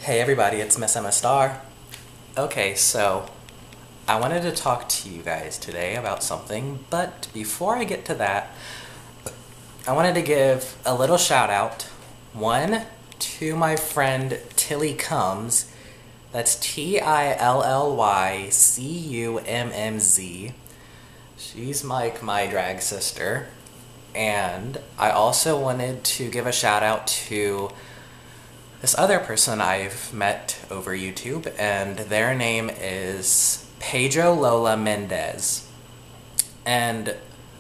Hey everybody, it's MissEmmaStarr. Okay, so I wanted to talk to you guys today about something, but before I get to that, I wanted to give a little shout out. One, to my friend Tilly Combs. That's TILLYCUMMZ. She's my drag sister. And I also wanted to give a shout out to this other person I've met over YouTube, and their name is Pedro Lola Mendez. And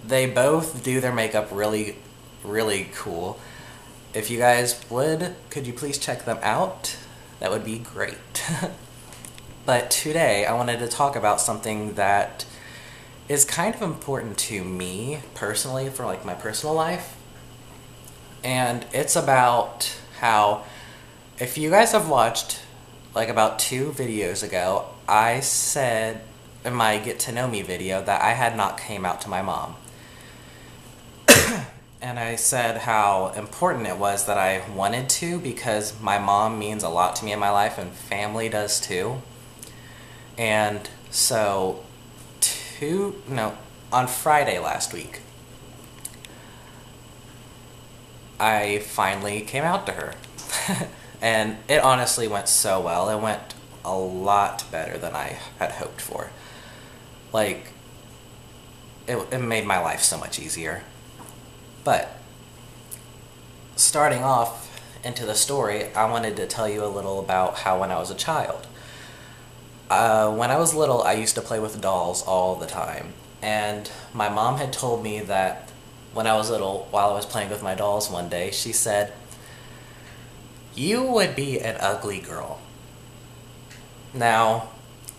they both do their makeup really, really cool. If you guys would, could you please check them out? That would be great. But today I wanted to talk about something that is kind of important to me personally for like my personal life. And it's about how, if you guys have watched like about 2 videos ago, I said in my Get to Know Me video that I had not came out to my mom. And I said how important it was that I wanted to, because my mom means a lot to me in my life and family does too. And so on Friday last week, I finally came out to her. And it honestly went so well. It went a lot better than I had hoped for. Like, it made my life so much easier. But, starting off into the story, I wanted to tell you a little about how when I was a child. When I was little, I used to play with dolls all the time. And my mom had told me that when I was little, while I was playing with my dolls one day, she said, "You would be an ugly girl." Now,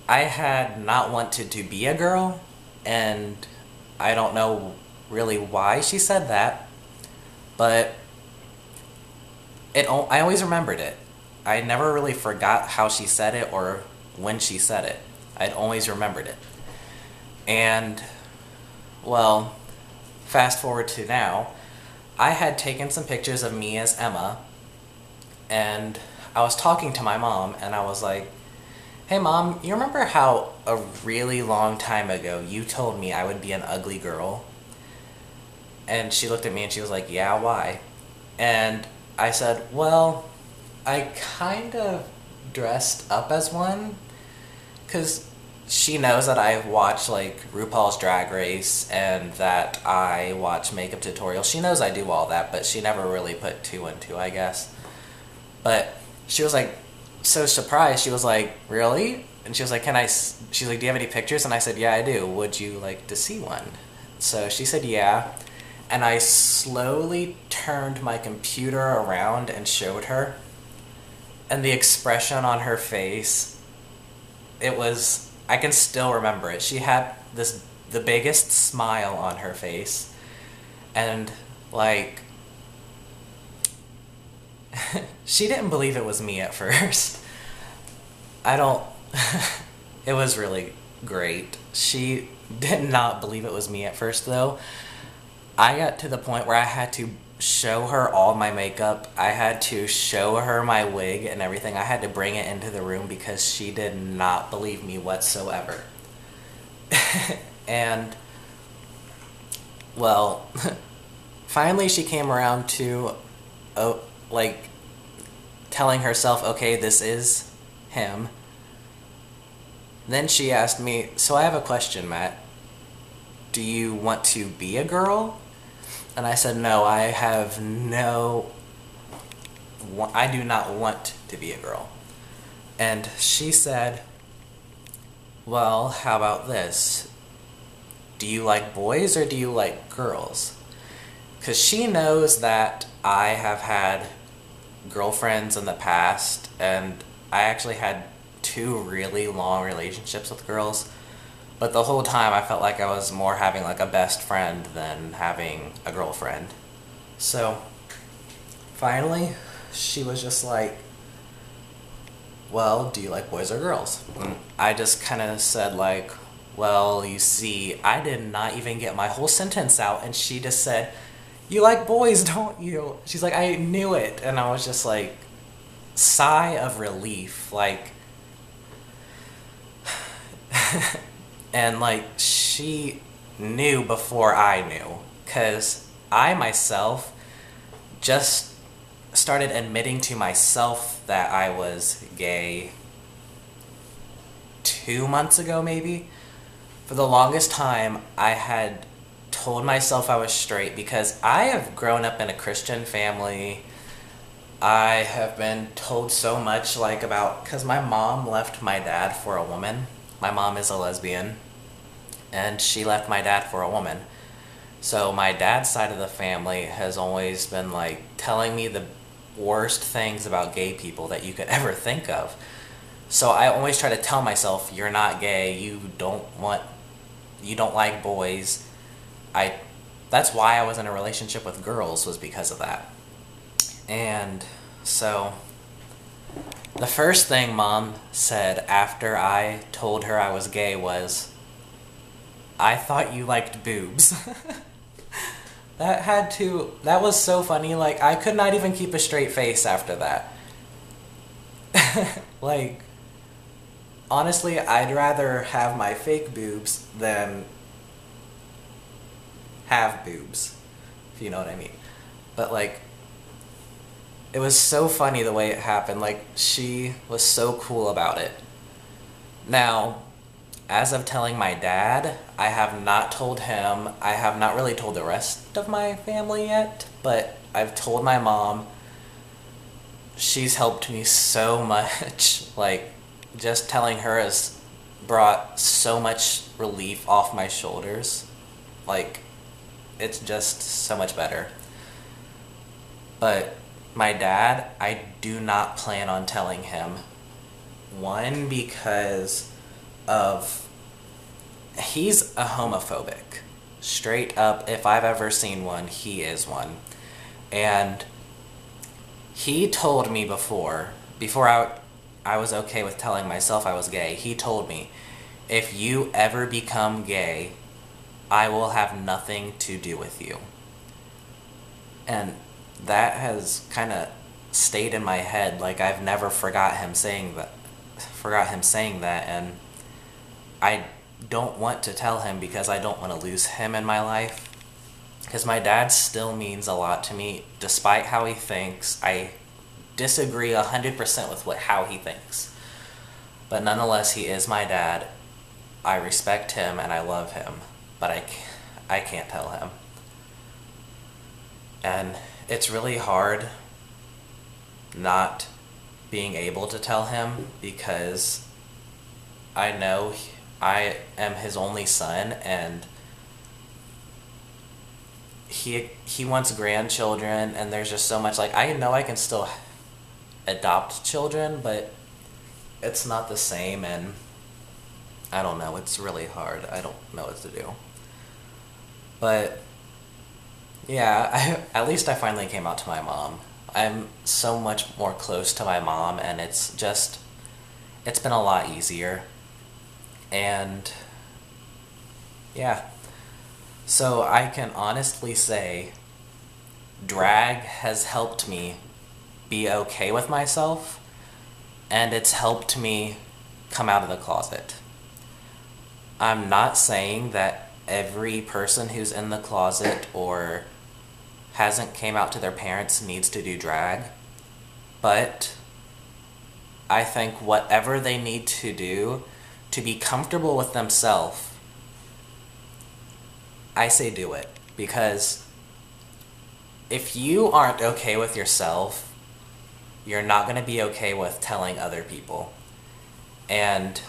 I had not wanted to be a girl, and I don't know really why she said that, but I always remembered it. I never really forgot how she said it or when she said it. I'd always remembered it. And, well, fast forward to now, I had taken some pictures of me as Emma, and I was talking to my mom, and I was like, "Hey Mom, you remember how a really long time ago you told me I would be an ugly girl?" And she looked at me and she was like, "Yeah, why?" And I said, "Well, I kind of dressed up as one," because she knows that I watch like RuPaul's Drag Race and that I watch makeup tutorials. She knows I do all that, but she never really put 2 and 2, I guess. But she was like so surprised. She was like, "Really?" And she was like, she's like, "Do you have any pictures?" And I said, "Yeah, I do. Would you like to see one?" So she said, "Yeah." And I slowly turned my computer around and showed her. And the expression on her face, I can still remember it. She had the biggest smile on her face. And like, she didn't believe it was me at first. It was really great. She did not believe it was me at first though. I got to the point where I had to show her all my makeup. I had to show her my wig and everything. I had to bring it into the room because she did not believe me whatsoever. And, well, finally she came around to, like, telling herself, okay, this is him. Then she asked me, "So I have a question, Matt. Do you want to be a girl?" And I said, "No, I do not want to be a girl." And she said, "Well, how about this? Do you like boys or do you like girls?" Because she knows that I have had girlfriends in the past, and I actually had 2 really long relationships with girls. But the whole time I felt like I was more having like a best friend than having a girlfriend. So finally she was just like, "Well, do you like boys or girls?" And I just kind of said like, "Well, you see," I did not even get my whole sentence out, and she just said, "You like boys, don't you?" She's like, "I knew it." And I was just like, sigh of relief, like, and like she knew before I knew, because I myself just started admitting to myself that I was gay 2 months ago, maybe. For the longest time, I had told myself I was straight because I have grown up in a Christian family. I have been told so much, like, about, because my mom left my dad for a woman. My mom is a lesbian, and she left my dad for a woman. So my dad's side of the family has always been, like, telling me the worst things about gay people that you could ever think of. So I always try to tell myself, you're not gay, you don't like boys. That's why I was in a relationship with girls, was because of that. And so the first thing Mom said after I told her I was gay was, I thought you liked boobs. That was so funny. Like, I could not even keep a straight face after that. Like, honestly, I'd rather have my fake boobs than have boobs, if you know what I mean. But, like, it was so funny the way it happened. Like, she was so cool about it. Now, as of telling my dad, I have not told him. I have not really told the rest of my family yet, but I've told my mom. She's helped me so much. Like, just telling her has brought so much relief off my shoulders. Like, it's just so much better. But my dad, I do not plan on telling him. One, because of, he's a homophobic. Straight up, if I've ever seen one, he is one. And he told me before I was okay with telling myself I was gay, he told me, if you ever become gay, I will have nothing to do with you. And that has kind of stayed in my head. Like, I've never forgot him saying that, and I don't want to tell him because I don't want to lose him in my life. Because my dad still means a lot to me, despite how he thinks. I disagree 100% with how he thinks. But nonetheless, he is my dad. I respect him and I love him. But I can't tell him. And it's really hard not being able to tell him, because I know I am his only son, and he wants grandchildren, and there's just so much, like, I know I can still adopt children, but it's not the same, and I don't know, it's really hard. I don't know what to do. But yeah, at least I finally came out to my mom. I'm so much more close to my mom, and it's been a lot easier. And yeah, so I can honestly say drag has helped me be okay with myself, and it's helped me come out of the closet. I'm not saying that every person who's in the closet or hasn't came out to their parents needs to do drag, but I think whatever they need to do to be comfortable with themselves, I say do it. Because if you aren't okay with yourself, you're not going to be okay with telling other people. And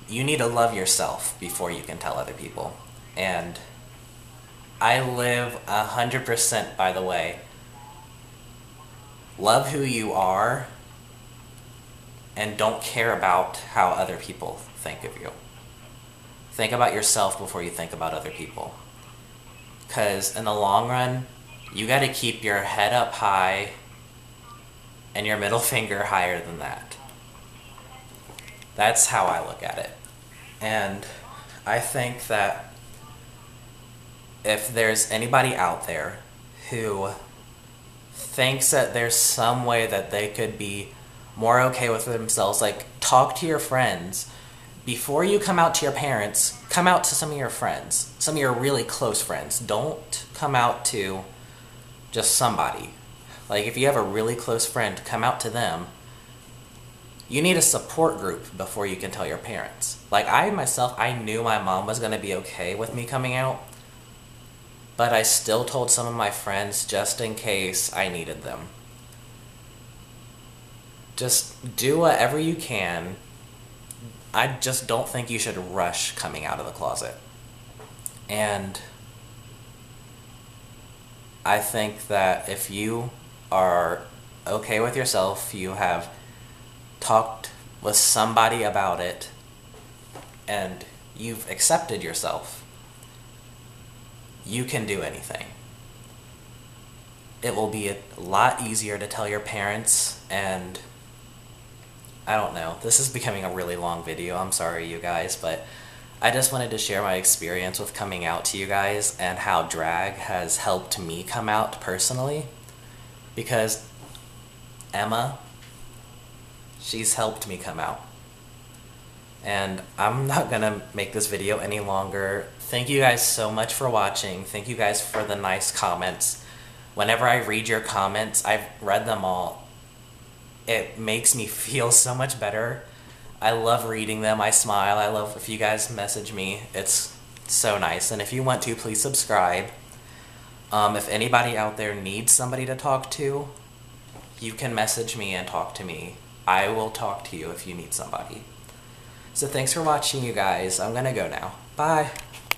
you need to love yourself before you can tell other people. And I live 100% by the way. Love who you are, and don't care about how other people think of you. Think about yourself before you think about other people. Because in the long run, you got to keep your head up high and your middle finger higher than that. That's how I look at it. And I think that if there's anybody out there who thinks that there's some way that they could be more okay with themselves, like, talk to your friends. Before you come out to your parents, come out to some of your friends, some of your really close friends. Don't come out to just somebody. Like, if you have a really close friend, come out to them. You need a support group before you can tell your parents. Like, I myself, I knew my mom was going to be okay with me coming out, but I still told some of my friends just in case I needed them. Just do whatever you can. I just don't think you should rush coming out of the closet. And I think that if you are okay with yourself, you have talked with somebody about it, and you've accepted yourself, you can do anything. It will be a lot easier to tell your parents, and I don't know, this is becoming a really long video, I'm sorry you guys, but I just wanted to share my experience with coming out to you guys and how drag has helped me come out personally, because Emma, she's helped me come out. And I'm not gonna make this video any longer. Thank you guys so much for watching. Thank you guys for the nice comments. Whenever I read your comments, I've read them all. It makes me feel so much better. I love reading them. I smile. I love if you guys message me. It's so nice. And if you want to, please subscribe. If anybody out there needs somebody to talk to, you can message me and talk to me. I will talk to you if you need somebody. So thanks for watching, you guys. I'm gonna go now. Bye.